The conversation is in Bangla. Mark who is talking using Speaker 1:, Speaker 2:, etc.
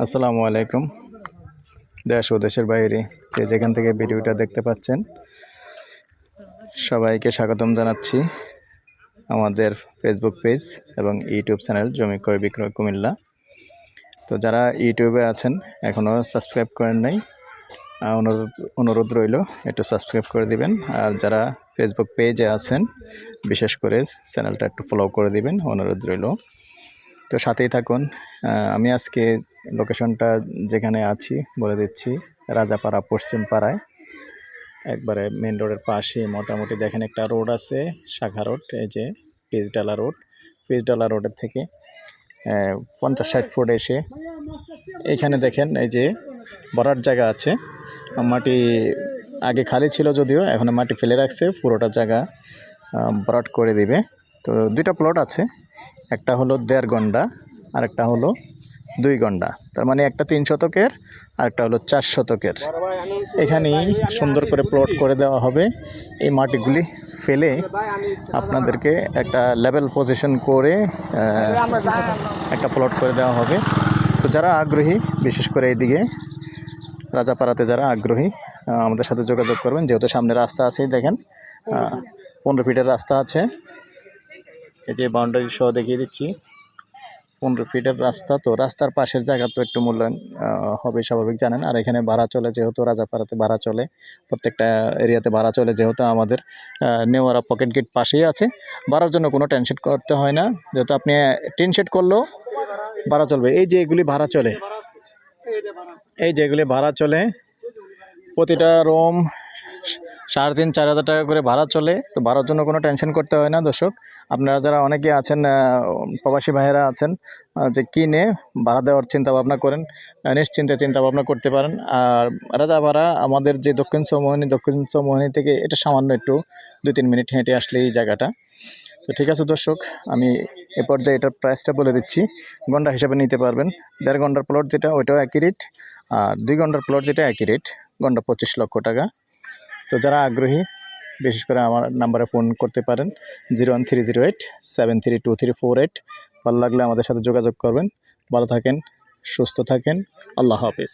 Speaker 1: আসসালামু আলাইকুম। দেশ ও দেশের বাইরে যে যেখান থেকে ভিডিওটা দেখতে পাচ্ছেন সবাইকে স্বাগতম জানাচ্ছি আমাদের ফেসবুক পেজ এবং ইউটিউব চ্যানেল জমি ক্রয় বিক্রয় কুমিল্লা। তো যারা ইউটিউবে আছেন এখনও সাবস্ক্রাইব করেন নাই, অনুরোধ রইল একটু সাবস্ক্রাইব করে দিবেন। আর যারা ফেসবুক পেজে আছেন বিশেষ করে চ্যানেলটা একটু ফলো করে দিবেন, অনুরোধ রইল। তো সাথেই থাকুন। আমি আজকে লোকেশনটা যেখানে আছি বলে দিচ্ছি, রাজাপাড়া পশ্চিম পাড়ায়, একবারে মেন রোডের পাশে মোটামুটি দেখেন একটা রোড আছে, শাখা রোড, এই যে পিচডালা রোড। পিচডালা রোডের থেকে 50-60 ফুট এসে এখানে দেখেন এই যে ভরাট জায়গা আছে। মাটি আগে খালি ছিল, যদিও এখন মাটি ফেলে রাখছে, পুরোটা জায়গা ভরাট করে দিবে। তো দুইটা প্লট আছে, একটা হলো 1.5 গন্ডা আর একটা হলো 2 গন্ডা, তার মানে একটা 3 শতকের আর একটা হলো 4 শতকের। এখানেই সুন্দর করে প্লট করে দেওয়া হবে। এই মাটিগুলি ফেলে আপনাদেরকে একটা লেভেল পজিশন করে একটা প্লট করে দেওয়া হবে। তো যারা আগ্রহী, বিশেষ করে এইদিকে রাজাপাড়াতে যারা আগ্রহী আমাদের সাথে যোগাযোগ করবেন। যেহেতু সামনে রাস্তা আছে, দেখেন 15 ফিটের রাস্তা আছে, এই যে বাউন্ডারি সহ দেখিয়ে দিচ্ছি, 15 ফিটের রাস্তা। তো রাস্তার পাশের জায়গা তো একটু মূল্যায়ন হবে, স্বাভাবিক জানেন। আর এখানে ভাড়া চলে, যেহেতু রাজাপাড়াতে ভাড়া চলে, প্রত্যেকটা এরিয়াতে ভাড়া চলে, যেহেতু আমাদের নেওয়ারা পকেট গেট পাশেই আছে, ভাড়ার জন্য কোনো টেনশন করতে হয় না। যেহেতু আপনি টিন শেড করলেও ভাড়া চলবে। এই যে এগুলি ভাড়া চলে, এই যে এগুলি ভাড়া চলে, প্রতিটা রুম 3,500-4 হাজার টাকা করে ভাড়া চলে। তো ভাড়ার জন্য কোনো টেনশন করতে হয় না দর্শক। আপনারা যারা অনেকে আছেন, প্রবাসী ভাইয়েরা আছেন, যে কিনে ভাড়া দেওয়ার চিন্তা ভাবনা করেন, নিশ্চিন্তে চিন্তা ভাবনা করতে পারেন। আর রাজাপাড়া আমাদের যে দক্ষিণ চৌমোহনী থেকে এটা সামান্য একটু 2-3 মিনিট হেঁটে আসলে এই জায়গাটা। তো ঠিক আছে দর্শক, আমি এ পর্যায়ে এটার প্রাইসটা বলে দিচ্ছি। গন্ডা হিসাবে নিতে পারবেন। 1.5 গন্ডার প্লট যেটা, ওইটাও একই রেট। আর 2 গন্ডার প্লট যেটা, একই রেট, গন্ডা 25 লক্ষ টাকা। তো যারা আগ্রহী বিশেষ করে আমার নাম্বারে ফোন করতে পারেন, 01308-732348। ভালো লাগলে আমাদের সাথে যোগাযোগ করবেন। ভালো থাকেন, সুস্থ থাকেন, আল্লাহ হাফেজ।